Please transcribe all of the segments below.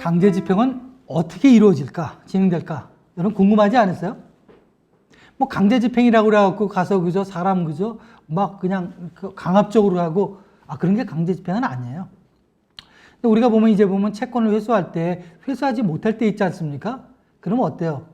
강제 집행은 어떻게 이루어질까, 진행될까? 여러분 궁금하지 않으세요? 뭐 강제 집행이라고 그래갖고 가서 그저 사람 그저 막 그냥 강압적으로 하고 그런 게 강제 집행은 아니에요. 근데 우리가 보면 이제 보면 채권을 회수할 때 회수하지 못할 때 있지 않습니까? 그러면 어때요?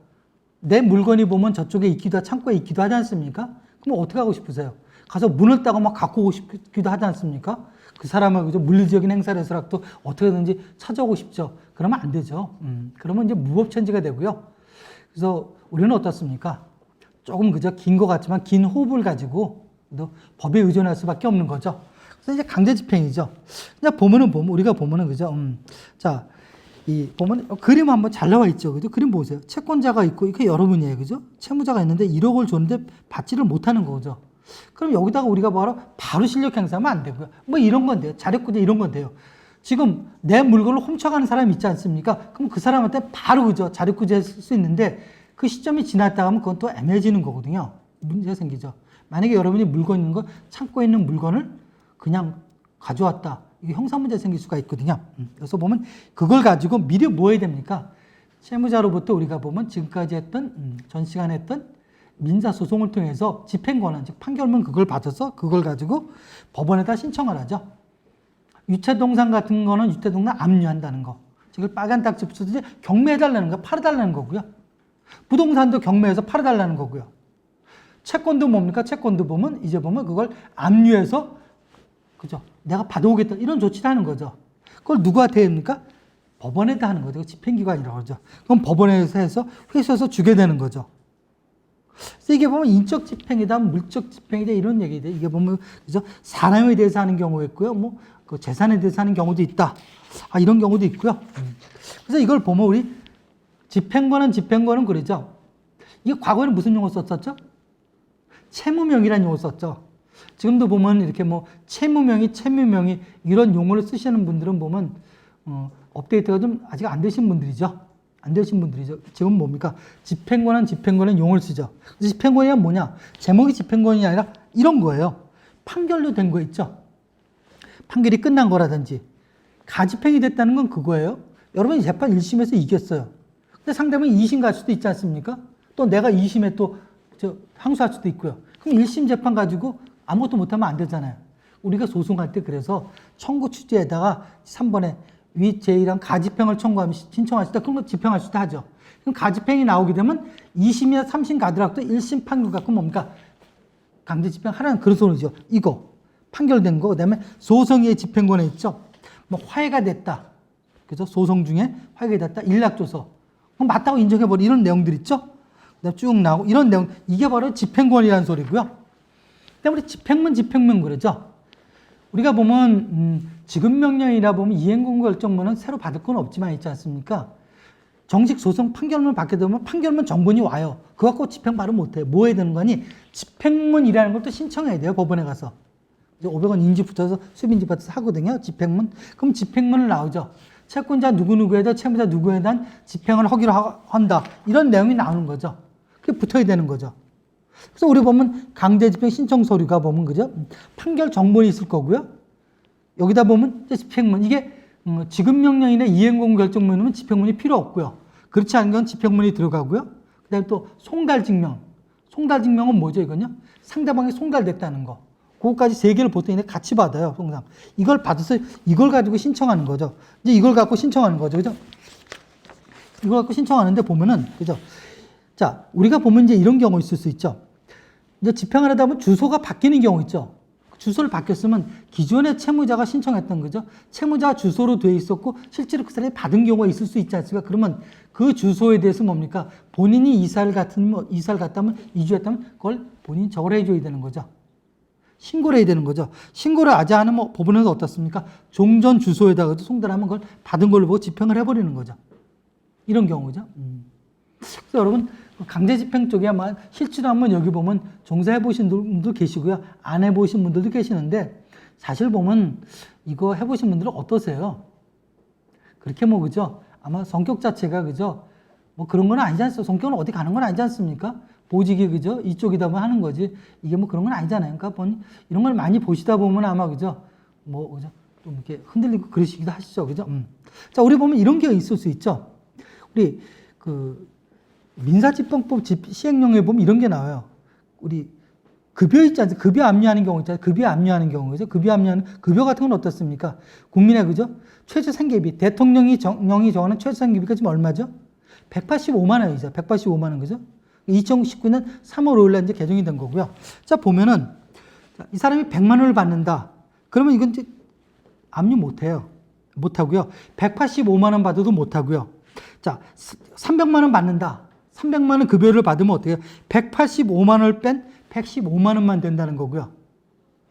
내 물건이 보면 저쪽에 있기도 창고에 있기도 하지 않습니까? 그럼 어떻게 하고 싶으세요? 가서 문을 따고 막 갖고 오고 싶기도 하지 않습니까? 그 사람을 그저 물리적인 행사를 해서라도 어떻게든지 찾아오고 싶죠. 그러면 안 되죠. 그러면 이제 무법천지가 되고요. 그래서 우리는 어떻습니까? 조금 그저 긴 것 같지만 긴 호흡을 가지고 법에 의존할 수밖에 없는 거죠. 그래서 이제 강제 집행이죠. 그냥 우리가 보면은 그죠. 자, 보면 그림 한번 잘 나와 있죠. 그죠? 그림 보세요. 채권자가 있고 이렇게 여러분이에요. 그죠? 채무자가 있는데 1억을 줬는데 받지를 못하는 거죠. 그럼 여기다가 우리가 바로 실력 행사하면 안 되고요. 뭐 이런 건데요. 자력구제 이런 건데요. 지금 내 물건을 훔쳐가는 사람이 있지 않습니까? 그럼 그 사람한테 바로 그죠. 자력구제 쓸 수 있는데 그 시점이 지났다 하면 그건 또 애매해지는 거거든요. 문제가 생기죠. 만약에 여러분이 물건 있는 거, 창고에 있는 물건을 그냥 가져왔다. 이게 형사문제 생길 수가 있거든요. 그래서 보면 그걸 가지고 미리 뭐 해야 됩니까? 채무자로부터 우리가 보면 지금까지 했던, 전 시간에 했던 민사소송을 통해서 집행권한, 즉 판결문 그걸 받아서 그걸 가지고 법원에다 신청을 하죠. 유체동산 같은 거는 유체동산 압류한다는 거. 즉 빨간 딱지 붙여서 경매해달라는 거, 팔아달라는 거고요. 부동산도 경매해서 팔아달라는 거고요. 채권도 뭡니까? 채권도 보면 이제 보면 그걸 압류해서 그죠? 내가 받아오겠다 이런 조치를 하는 거죠. 그걸 누구한테 합니까? 법원에다 하는 거죠. 집행기관이라고 하죠. 그럼 법원에서 해서 회수해서 주게 되는 거죠. 그래서 이게 보면 인적 집행이다, 물적 집행이다 이런 얘기돼. 이게 보면 그죠? 사람에 대해서 하는 경우가 있고요. 뭐 그 재산에 대해서 하는 경우도 있다. 이런 경우도 있고요. 그래서 이걸 보면 우리 집행권은 그러죠. 이게 과거에는 무슨 용어 썼었죠? 채무명의라는 용어 썼죠. 지금도 보면 이렇게 뭐 채무명의, 채무명의 이런 용어를 쓰시는 분들은 보면 업데이트가 좀 아직 안 되신 분들이죠. 안 되신 분들이죠. 지금 뭡니까? 집행권은 용어를 쓰죠. 집행권이 뭐냐? 제목이 집행권이 아니라 이런 거예요. 판결로 된 거 있죠. 판결이 끝난 거라든지 가집행이 됐다는 건 그거예요. 여러분이 재판 1심에서 이겼어요. 근데 상대방이 2심 갈 수도 있지 않습니까? 또 내가 2심에 또 항소할 수도 있고요. 그럼 1심 재판 가지고 아무것도 못하면 안 되잖아요. 우리가 소송할 때 그래서 청구 취지에다가 3번에 위 제1항 가집행을 신청하실 때 그런 거 집행할 수도 하죠. 그럼 가집행이 나오게 되면 2심이나 3심 가더라도 1심 판결 갖고 뭡니까? 강제 집행하라는 그런 소리죠. 이거 판결된 거. 그다음에 소송의 집행권에 있죠. 뭐 화해가 됐다. 그죠? 소송 중에 화해가 됐다. 일락조서. 그럼 맞다고 인정해버리 이런 내용들 있죠. 그다음 쭉 나오고 이런 내용 이게 바로 집행권이라는 소리고요. 그다음에 우리 집행문 그러죠. 우리가 보면 지급명령이라 보면 이행공고결정문은 새로 받을 건 없지만 있지 않습니까? 정식 소송 판결문 받게 되면 판결문 정본이 와요. 그거 갖고 집행 바로 못해요. 뭐 해야 되는 거니? 집행문이라는 것도 신청해야 돼요. 법원에 가서. 500원 인지 붙여서 수입인지 받아서 하거든요. 집행문. 그럼 집행문을 나오죠. 채권자 누구누구에 대한 채무자 누구에 대한 집행을 하기로 한다. 이런 내용이 나오는 거죠. 그게 붙어야 되는 거죠. 그래서 우리 보면 강제집행 신청 서류가 보면 그죠? 판결 정본이 있을 거고요. 여기다 보면 집행문. 이게 지급명령이나 이행공고결정문이면 집행문이 필요 없고요. 그렇지 않은 건 집행문이 들어가고요. 그 다음에 또 송달증명. 송달증명은 뭐죠 이건요? 상대방이 송달됐다는 거. 그거까지 세 개를 보통 같이 받아요. 통상. 이걸 받아서 이걸 가지고 신청하는 거죠. 이제 이걸 갖고 신청하는 거죠. 그죠? 이걸 갖고 신청하는데 보면은 그죠? 자, 우리가 보면 이제 이런 경우 있을 수 있죠. 이제 집행을 하다 보면 주소가 바뀌는 경우 있죠. 주소를 바뀌었으면 기존의 채무자가 신청했던 거죠. 채무자 주소로 되어 있었고 실제로 그 사람이 받은 경우가 있을 수 있지 않습니까? 그러면 그 주소에 대해서 뭡니까? 본인이 이사를 갔다면 이주했다면 그걸 본인이 저걸 해줘야 되는 거죠. 신고를 해야 되는 거죠. 신고를 하지 않으면 법원에서 어떻습니까? 종전 주소에다가 송달하면 그걸 받은 걸로 보고 집행을 해버리는 거죠. 이런 경우죠. 그래서 여러분 강제 집행 쪽에 아마 실제로 한번 여기 보면 종사해보신 분들도 계시고요. 안 해보신 분들도 계시는데 사실 보면 이거 해보신 분들은 어떠세요? 그렇게 뭐 그죠? 아마 성격 자체가 그죠? 뭐 그런 건 아니지 않습니까? 성격은 어디 가는 건 아니지 않습니까? 보직이 그죠? 이쪽이다만 하는 거지. 이게 뭐 그런 건 아니잖아요. 그러니까 이런 걸 많이 보시다 보면 아마 그죠? 뭐 그죠? 좀 이렇게 흔들리고 그러시기도 하시죠. 그죠? 자, 우리 보면 이런 게 있을 수 있죠. 우리 그 민사집행법 시행령에 보면 이런 게 나와요. 우리 급여 있지 않습니까? 급여 압류하는 경우 있잖아요. 급여 압류하는 경우, 그죠? 급여 압류하는, 급여 같은 건 어떻습니까? 국민의, 그죠? 최저생계비, 대통령이 정하는 최저생계비가 지금 얼마죠? 185만 원이죠. 185만 원, 그죠? 2019년 3월 5일 날 이제 개정이 된 거고요. 자, 보면은, 이 사람이 100만 원을 받는다. 그러면 이건 이제 압류 못 해요. 못 하고요. 185만 원 받아도 못 하고요. 자, 300만 원 받는다. 300만 원 급여를 받으면 어떻게 해요? 185만 원을 뺀 115만 원만 된다는 거고요.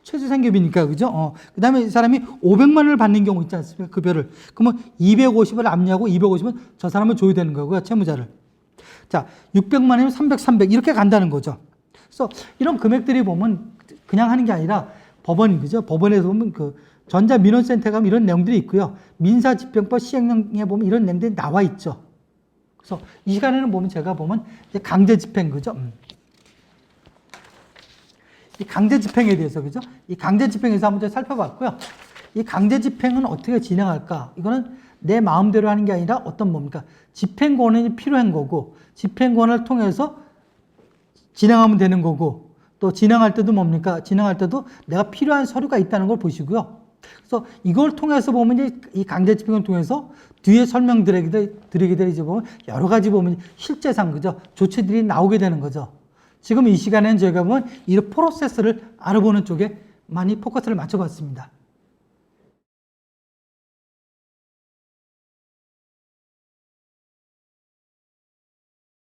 최저생계비니까, 그죠? 그 다음에 이 사람이 500만 원을 받는 경우 있지 않습니까? 급여를. 그러면 250을 압류하고 250은 저 사람을 줘야 되는 거고요. 채무자를. 자, 600만 원이면 300 이렇게 간다는 거죠. 그래서 이런 금액들이 보면 그냥 하는 게 아니라 법원, 그죠? 법원에서 보면 그 전자민원센터 가면 이런 내용들이 있고요. 민사집행법 시행령에 보면 이런 내용들이 나와 있죠. 그래서 이 시간에는 보면 제가 보면 이제 강제집행, 그죠? 이 강제집행에 대해서, 그죠? 이 강제집행에서 한번 살펴봤고요. 이 강제집행은 어떻게 진행할까? 이거는 내 마음대로 하는 게 아니라 어떤 뭡니까? 집행권이 필요한 거고, 집행권을 통해서 진행하면 되는 거고, 또 진행할 때도 뭡니까? 진행할 때도 내가 필요한 서류가 있다는 걸 보시고요. 그래서 이걸 통해서 보면 이제 이 강제집행을 통해서 뒤에 설명드리게 될 이제 보면 여러 가지 보면 실제상, 그죠? 조치들이 나오게 되는 거죠. 지금 이 시간에는 저희가 보면 이 프로세스를 알아보는 쪽에 많이 포커스를 맞춰봤습니다.